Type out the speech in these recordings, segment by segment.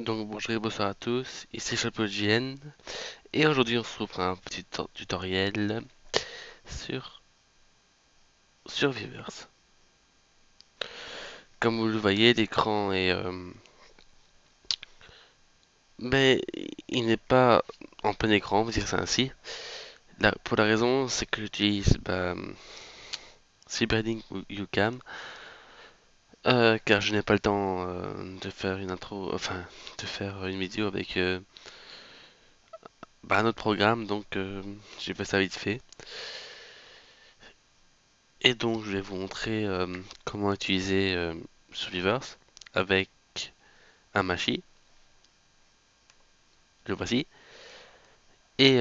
Donc bonjour et bonsoir à tous, ici Chapeau JN et aujourd'hui on se retrouve pour un petit tutoriel sur Survivors. Comme vous le voyez, l'écran est mais il n'est pas en plein écran, on va dire ça ainsi. Pour la raison, c'est que j'utilise Cyberlink ou UCam car je n'ai pas le temps de faire une intro, enfin de faire une vidéo avec un autre programme, donc j'ai fait ça vite fait. Et donc, je vais vous montrer comment utiliser Survivors avec un Machi, le voici, et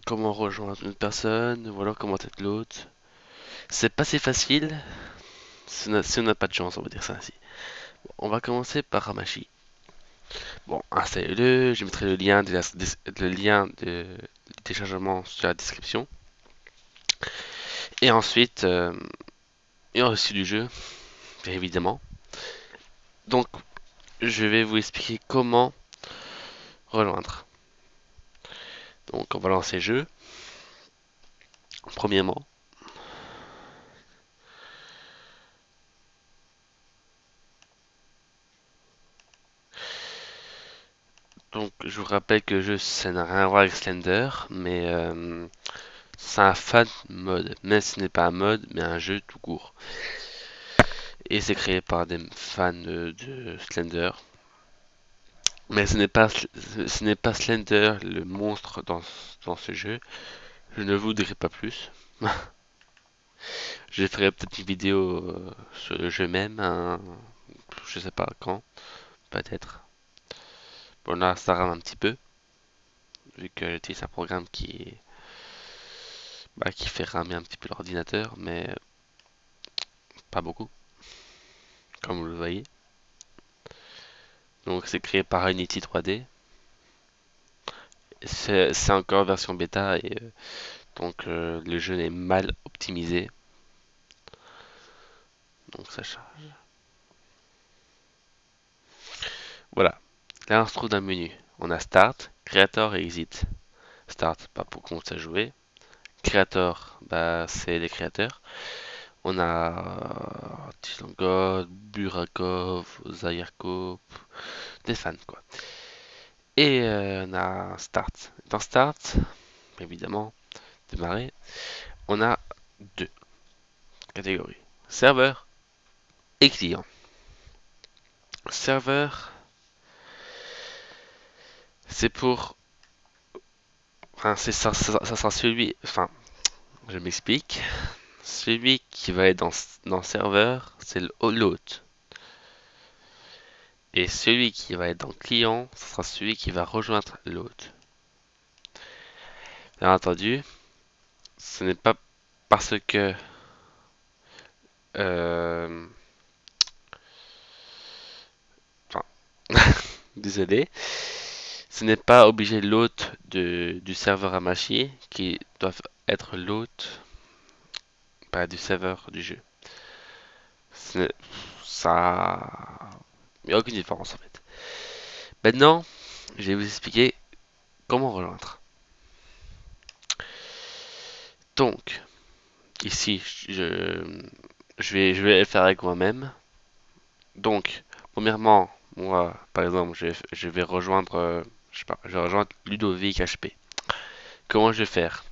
comment rejoindre une personne, ou alors comment être l'autre. C'est pas si facile si on n'a pas de chance, on va dire ça ainsi. Bon, on va commencer par Hamachi. Bon, installez-le, je mettrai le lien de téléchargement sur la description. Et ensuite, et en reçu du jeu, bien évidemment. Donc, je vais vous expliquer comment rejoindre. Donc on va lancer jeu. Premièrement, donc je vous rappelle que le jeu ça n'a rien à voir avec Slender, mais c'est un fan mode. Mais ce n'est pas un mode, mais un jeu tout court. Et c'est créé par des fans de Slender. Mais ce n'est pas Slender le monstre dans ce jeu. Je ne vous dirai pas plus. Je ferai peut-être une vidéo sur le jeu même, je sais pas quand, peut-être. Bon là ça rame un petit peu, vu que j'utilise un programme qui fait ramer un petit peu l'ordinateur, mais pas beaucoup, comme vous le voyez. Donc c'est créé par Unity 3D. C'est encore version bêta et donc le jeu est mal optimisé. Donc ça charge. Voilà. Là on se trouve dans le menu. On a Start, Creator et Exit. Start, pas pour commencer à jouer. Creator, c'est les créateurs. On a Tilangod, Burakov, Zayarkov, des fans quoi. Et on a Start. Dans Start, évidemment, démarrer, on a deux catégories. Serveur et client. Serveur, c'est pour... Enfin, ça sera celui... Enfin, je m'explique. Celui qui va être dans serveur, c'est l'hôte. Et celui qui va être dans client, ce sera celui qui va rejoindre l'hôte. Bien entendu, ce n'est pas parce que... euh, Enfin, désolé. Ce n'est pas obligé l'hôte du serveur Hamachi qui doit être l'hôte du serveur du jeu. Ça, il n'y a aucune différence en fait. Maintenant, je vais vous expliquer comment rejoindre. Donc, ici, je vais le faire avec moi-même. Donc, premièrement, moi, par exemple, je vais rejoindre, je sais pas, je vais rejoindre Ludovic HP. Comment je vais faire?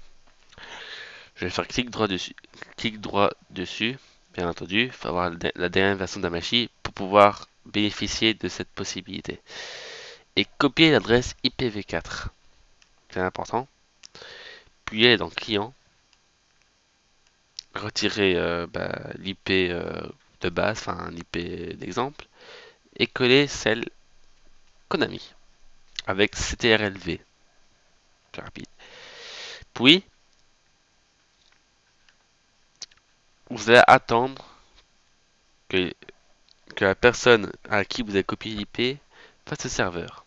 Je vais faire clic droit dessus. Bien entendu, il faut avoir la dernière version d'Amashi pour pouvoir bénéficier de cette possibilité. Et copier l'adresse IPv4. C'est important. Puis aller dans Client, retirer l'IP de base, enfin l'IP d'exemple, et coller celle Konami avec CTRLV. C'est rapide. Puis, vous allez attendre que, que la personne à qui vous avez copié l'IP fasse le serveur.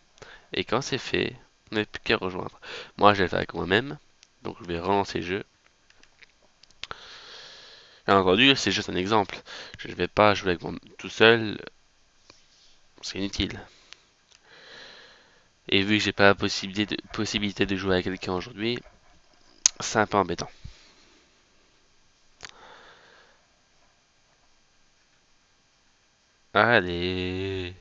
Et quand c'est fait, on n'a plus qu'à rejoindre. Moi, je vais le faire avec moi-même. Donc, je vais relancer le jeu. Bien entendu, c'est juste un exemple. Je ne vais pas jouer avec moi tout seul. C'est inutile. Et vu que j'ai pas la possibilité de jouer avec quelqu'un aujourd'hui, c'est un peu embêtant. Allez.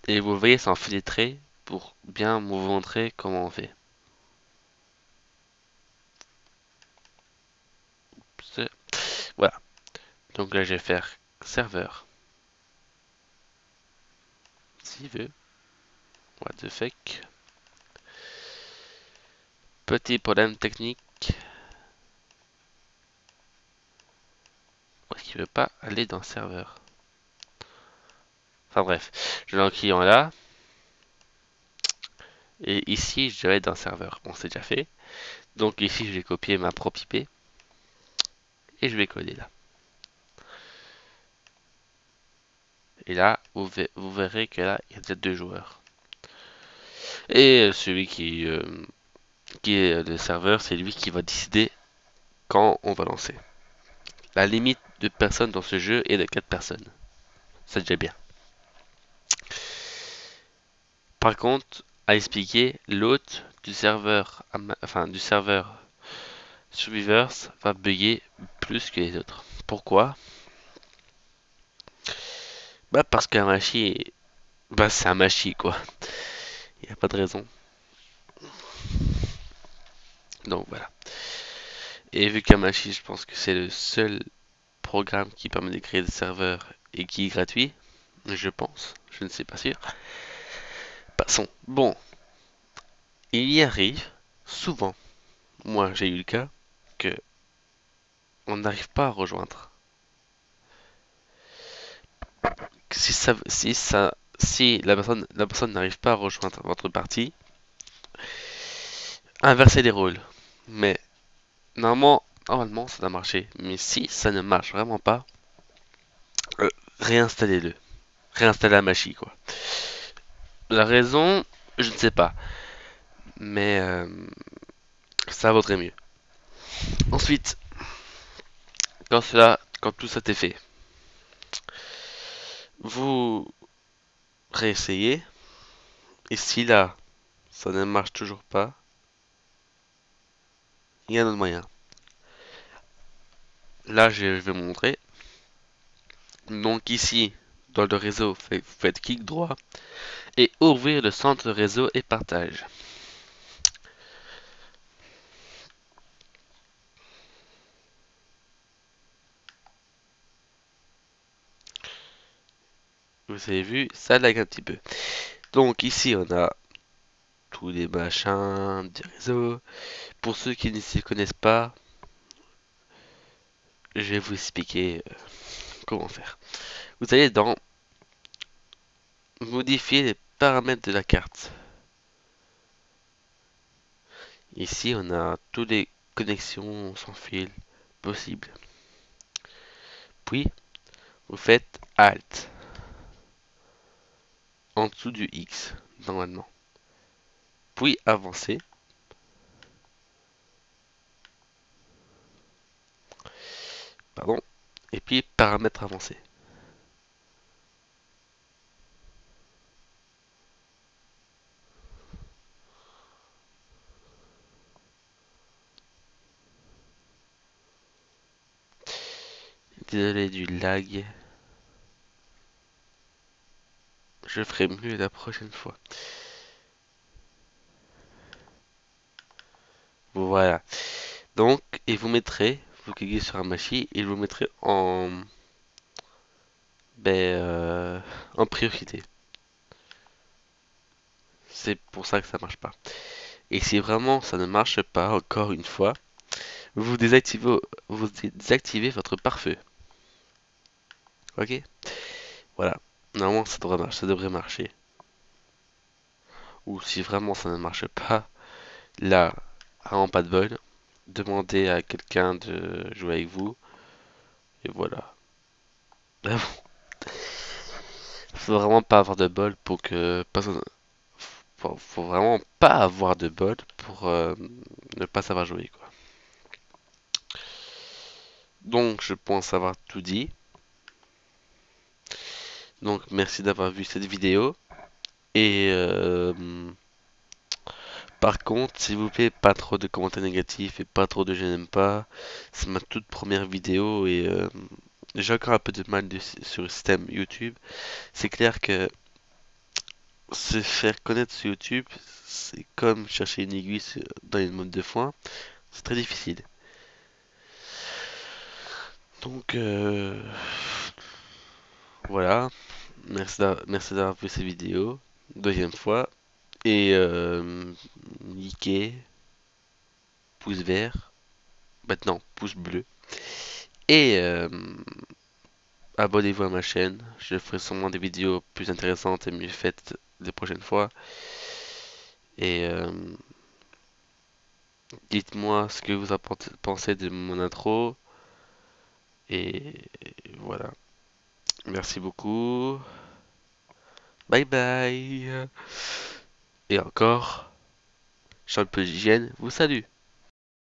Et vous voyez, c'est enfiltré pour bien vous montrer comment on fait. Voilà. Donc là, je vais faire serveur. S'il veut. What the fuck. Petit problème technique. Pourquoi il veut pas aller dans le serveur? Enfin bref. Je l'ai un client là. Et ici, je vais être dans le serveur. Bon, c'est déjà fait. Donc ici, je vais copier ma propre IP. Et je vais coller là. Et là, vous verrez que là, il y a déjà deux joueurs. Et celui qui est le serveur, c'est lui qui va décider quand on va lancer. La limite de personnes dans ce jeu est de 4 personnes. C'est déjà bien. Par contre, à expliquer, l'hôte du serveur, enfin du serveur Survivors va bugger plus que les autres. Pourquoi? Bah parce qu'un machi, bah c'est un machi quoi. Il n'y a pas de raison. Donc voilà. Et vu qu'un machi, je pense que c'est le seul programme qui permet de créer des serveurs et qui est gratuit, je pense. Je ne sais pas sûr. Passons. Bon, il y arrive souvent. Moi, j'ai eu le cas que on n'arrive pas à rejoindre. Si la personne n'arrive pas à rejoindre votre partie, inversez les rôles. Mais normalement, ça doit marcher. Mais si ça ne marche vraiment pas, réinstallez-le. Réinstallez la machine, quoi. La raison, je ne sais pas. Mais ça vaudrait mieux. Ensuite, quand tout ça est fait, vous réessayez. Et si là, ça ne marche toujours pas, il y a un autre moyen. Là, je vais vous montrer. Donc ici, dans le réseau, vous faites clic droit et ouvrir le centre réseau et partage. Vous avez vu, ça lag un petit peu. Donc ici, on a tous les machins du réseau. Pour ceux qui ne s'y connaissent pas, je vais vous expliquer comment faire. Vous allez dans modifier les paramètres de la carte. Ici, on a toutes les connexions sans fil possibles. Puis, vous faites Alt en dessous du X, normalement. Puis, avancer. Pardon. Et puis, paramètres avancés. Désolé du lag. Je ferai mieux la prochaine fois. Voilà. Donc, et vous cliquez sur un machine et vous mettrez en priorité. C'est pour ça que ça marche pas. Et si vraiment ça ne marche pas, encore une fois, vous désactivez votre pare-feu. Ok? Voilà. Normalement, ça devrait marcher. Ou si vraiment ça ne marche pas, là, vraiment pas de bol, demandez à quelqu'un de jouer avec vous. Et voilà. Ah bon. Faut vraiment pas avoir de bol pour que personne. Faut vraiment pas avoir de bol pour ne pas savoir jouer, quoi. Donc, je pense avoir tout dit. Donc, merci d'avoir vu cette vidéo. Et par contre, s'il vous plaît, pas trop de commentaires négatifs et pas trop de je n'aime pas. C'est ma toute première vidéo et j'ai encore un peu de mal sur le système YouTube. C'est clair que se faire connaître sur YouTube, c'est comme chercher une aiguille dans une mode de foin. C'est très difficile. Donc voilà, merci d'avoir vu cette vidéo. Deuxième fois. Et likez, pouce vert, maintenant pouce bleu. Et abonnez-vous à ma chaîne. Je ferai sûrement des vidéos plus intéressantes et mieux faites les prochaines fois. Et dites-moi ce que vous en pensez de mon intro. Et voilà. Merci beaucoup. Bye bye. Et encore, Charles Hygiène vous salue.